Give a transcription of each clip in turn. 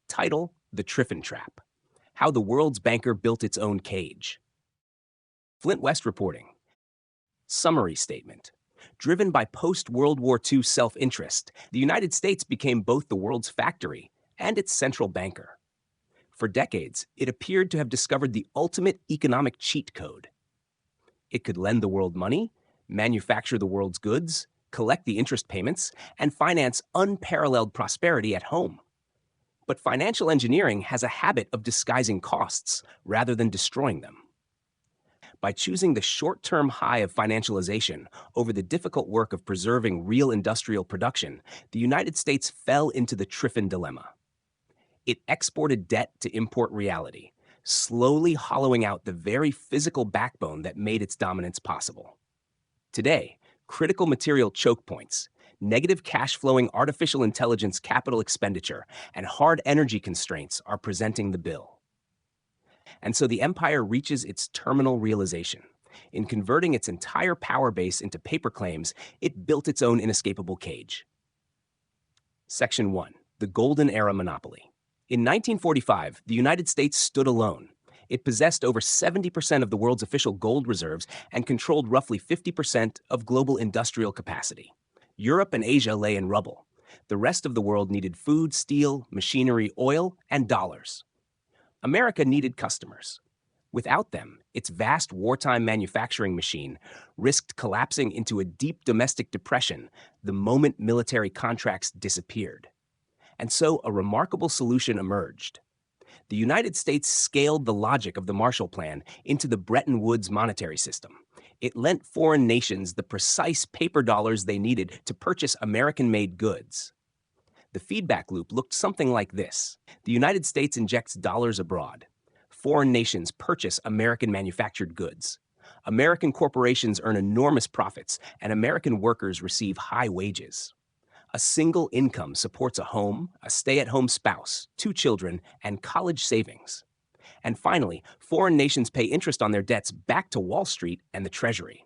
Title: The Triffin Trap. How the World's Banker Built Its Own Cage. Flint West reporting. Summary statement. Driven by post-World War II self-interest, the United States became both the world's factory and its central banker. For decades, it appeared to have discovered the ultimate economic cheat code. It could lend the world money, manufacture the world's goods, collect the interest payments, and finance unparalleled prosperity at home. But financial engineering has a habit of disguising costs rather than destroying them. By choosing the short-term high of financialization over the difficult work of preserving real industrial production, the United States fell into the Triffin Dilemma. It exported debt to import reality, slowly hollowing out the very physical backbone that made its dominance possible. Today, critical material choke points, negative cash-flowing artificial intelligence capital expenditure, and hard energy constraints are presenting the bill. And so the empire reaches its terminal realization. In converting its entire power base into paper claims, it built its own inescapable cage. Section 1. The Golden Era Monopoly. In 1945, the United States stood alone. It possessed over 70% of the world's official gold reserves and controlled roughly 50% of global industrial capacity. Europe and Asia lay in rubble. The rest of the world needed food, steel, machinery, oil, and dollars. America needed customers. Without them, its vast wartime manufacturing machine risked collapsing into a deep domestic depression the moment military contracts disappeared. And so a remarkable solution emerged. The United States scaled the logic of the Marshall Plan into the Bretton Woods monetary system. It lent foreign nations the precise paper dollars they needed to purchase American-made goods. The feedback loop looked something like this. The United States injects dollars abroad. Foreign nations purchase American-manufactured goods. American corporations earn enormous profits, and American workers receive high wages. A single income supports a home, a stay-at-home spouse, 2 children, and college savings. And finally, foreign nations pay interest on their debts back to Wall Street and the Treasury.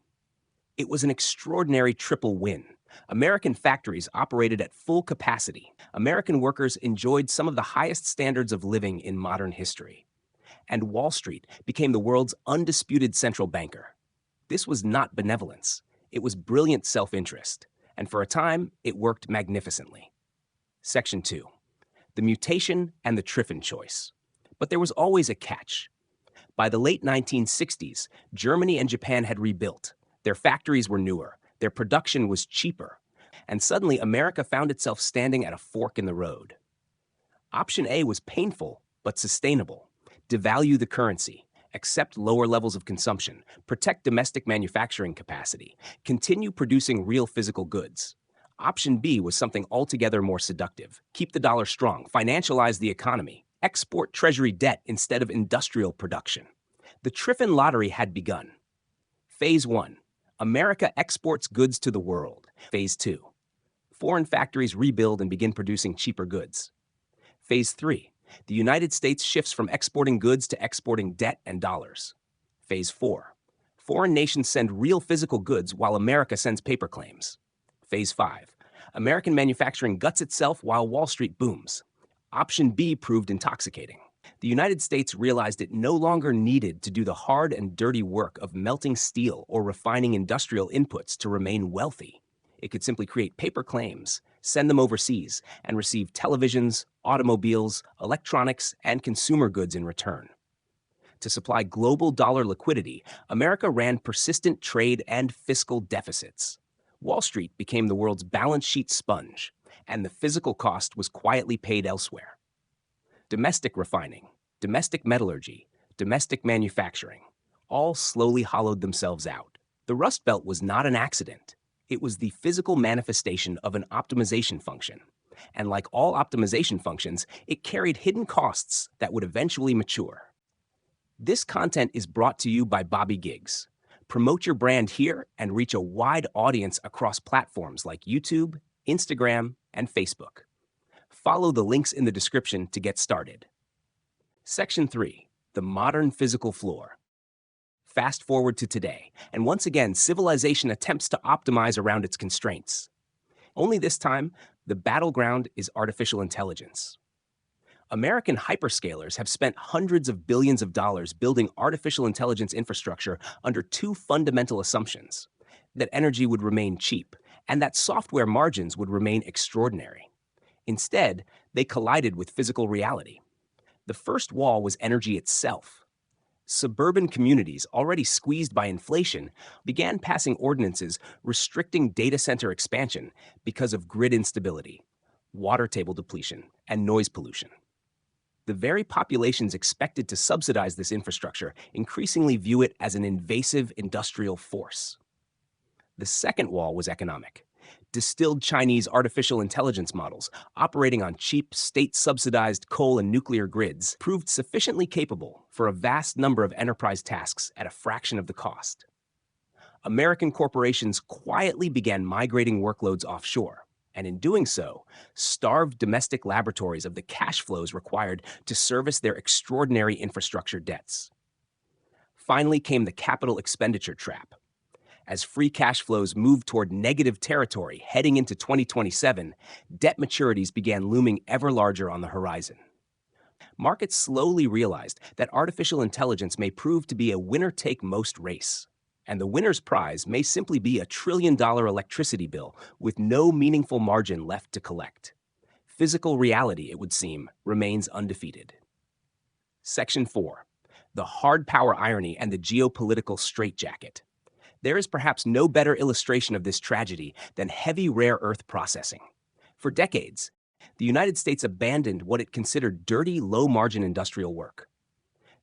It was an extraordinary triple win. American factories operated at full capacity. American workers enjoyed some of the highest standards of living in modern history. And Wall Street became the world's undisputed central banker. This was not benevolence. It was brilliant self-interest. And for a time, it worked magnificently. Section 2. The mutation and the Triffin choice. But there was always a catch. By the late 1960s, Germany and Japan had rebuilt. Their factories were newer. Their production was cheaper. And suddenly, America found itself standing at a fork in the road. Option A was painful, but sustainable. Devalue the currency. Accept lower levels of consumption, protect domestic manufacturing capacity, continue producing real physical goods. Option B was something altogether more seductive. Keep the dollar strong, financialize the economy, export treasury debt instead of industrial production. The Triffin lottery had begun. Phase 1. America exports goods to the world. Phase 2. Foreign factories rebuild and begin producing cheaper goods. Phase 3. The United States shifts from exporting goods to exporting debt and dollars. Phase 4. Foreign nations send real physical goods while America sends paper claims. Phase 5. American manufacturing guts itself while Wall Street booms. Option B proved intoxicating. The United States realized it no longer needed to do the hard and dirty work of melting steel or refining industrial inputs to remain wealthy. It could simply create paper claims, send them overseas, and receive televisions, automobiles, electronics, and consumer goods in return. To supply global dollar liquidity, America ran persistent trade and fiscal deficits. Wall Street became the world's balance sheet sponge, and the physical cost was quietly paid elsewhere. Domestic refining, domestic metallurgy, domestic manufacturing, all slowly hollowed themselves out. The Rust Belt was not an accident. It was the physical manifestation of an optimization function. And like all optimization functions, it carried hidden costs that would eventually mature. This content is brought to you by Bobby Giggs. Promote your brand here and reach a wide audience across platforms like YouTube, Instagram, and Facebook. Follow the links in the description to get started. Section 3. The Modern Physical Floor. Fast forward to today, and once again, civilization attempts to optimize around its constraints. Only this time, the battleground is artificial intelligence. American hyperscalers have spent hundreds of billions of dollars building artificial intelligence infrastructure under two fundamental assumptions: that energy would remain cheap and that software margins would remain extraordinary. Instead, they collided with physical reality. The first wall was energy itself. Suburban communities, already squeezed by inflation, began passing ordinances restricting data center expansion because of grid instability, water table depletion, and noise pollution. The very populations expected to subsidize this infrastructure increasingly view it as an invasive industrial force. The second wall was economic. Distilled Chinese artificial intelligence models, operating on cheap, state-subsidized coal and nuclear grids, proved sufficiently capable for a vast number of enterprise tasks at a fraction of the cost. American corporations quietly began migrating workloads offshore, and in doing so, starved domestic laboratories of the cash flows required to service their extraordinary infrastructure debts. Finally came the capital expenditure trap. As free cash flows moved toward negative territory heading into 2027, debt maturities began looming ever larger on the horizon. Markets slowly realized that artificial intelligence may prove to be a winner-take-most race, and the winner's prize may simply be a trillion-dollar electricity bill with no meaningful margin left to collect. Physical reality, it would seem, remains undefeated. Section 4. The hard power irony and the geopolitical straitjacket. There is perhaps no better illustration of this tragedy than heavy rare earth processing. For decades, the United States abandoned what it considered dirty, low-margin industrial work.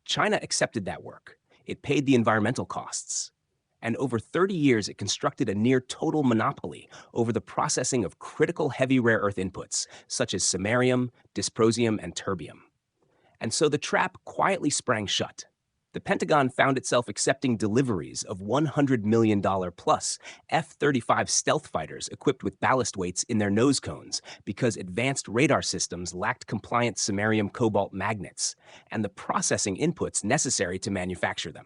China accepted that work. It paid the environmental costs. And over 30 years, it constructed a near-total monopoly over the processing of critical heavy rare earth inputs, such as samarium, dysprosium, and terbium. And so the trap quietly sprang shut. The Pentagon found itself accepting deliveries of $100 million plus F-35 stealth fighters equipped with ballast weights in their nose cones because advanced radar systems lacked compliant samarium cobalt magnets and the processing inputs necessary to manufacture them.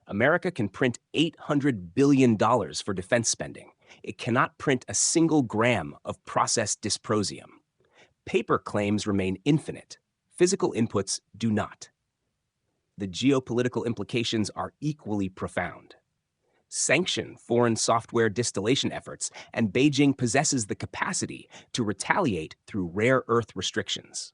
America can print $800 billion for defense spending. It cannot print a single gram of processed dysprosium. Paper claims remain infinite. Physical inputs do not. The geopolitical implications are equally profound. Sanction foreign software distillation efforts, and Beijing possesses the capacity to retaliate through rare earth restrictions.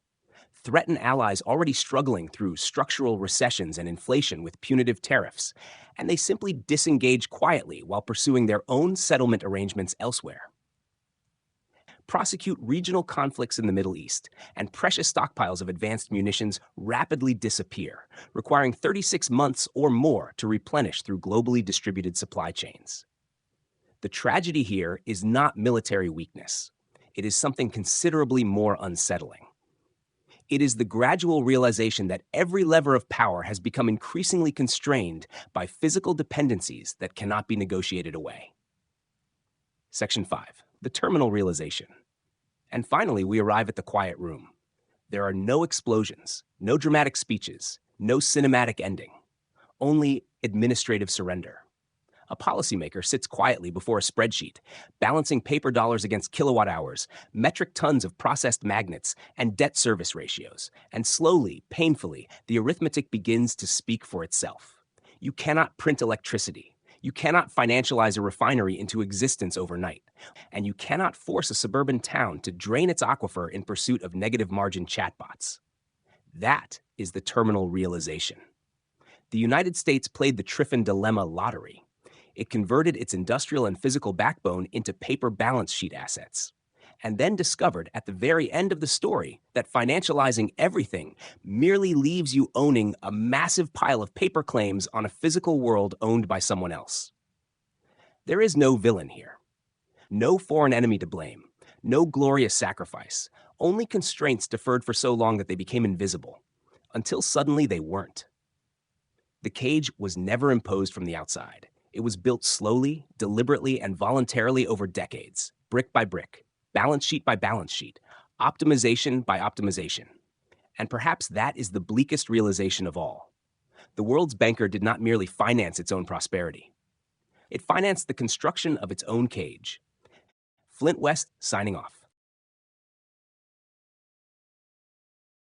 Threaten allies already struggling through structural recessions and inflation with punitive tariffs, and they simply disengage quietly while pursuing their own settlement arrangements elsewhere. Prosecute regional conflicts in the Middle East, and precious stockpiles of advanced munitions rapidly disappear, requiring 36 months or more to replenish through globally distributed supply chains. The tragedy here is not military weakness. It is something considerably more unsettling. It is the gradual realization that every lever of power has become increasingly constrained by physical dependencies that cannot be negotiated away. Section 5. The terminal realization. And finally, we arrive at the quiet room. There are no explosions, no dramatic speeches, no cinematic ending, only administrative surrender. A policymaker sits quietly before a spreadsheet, balancing paper dollars against kilowatt hours, metric tons of processed magnets, and debt service ratios. And slowly, painfully, the arithmetic begins to speak for itself. You cannot print electricity. You cannot financialize a refinery into existence overnight, and you cannot force a suburban town to drain its aquifer in pursuit of negative margin chatbots. That is the terminal realization. The United States played the Triffin Dilemma lottery. It converted its industrial and physical backbone into paper balance sheet assets, and then discovered at the very end of the story that financializing everything merely leaves you owning a massive pile of paper claims on a physical world owned by someone else. There is no villain here, no foreign enemy to blame, no glorious sacrifice, only constraints deferred for so long that they became invisible, until suddenly they weren't. The cage was never imposed from the outside. It was built slowly, deliberately, and voluntarily over decades, brick by brick, balance sheet by balance sheet, optimization by optimization. And perhaps that is the bleakest realization of all. The world's banker did not merely finance its own prosperity. It financed the construction of its own cage. Flint West signing off.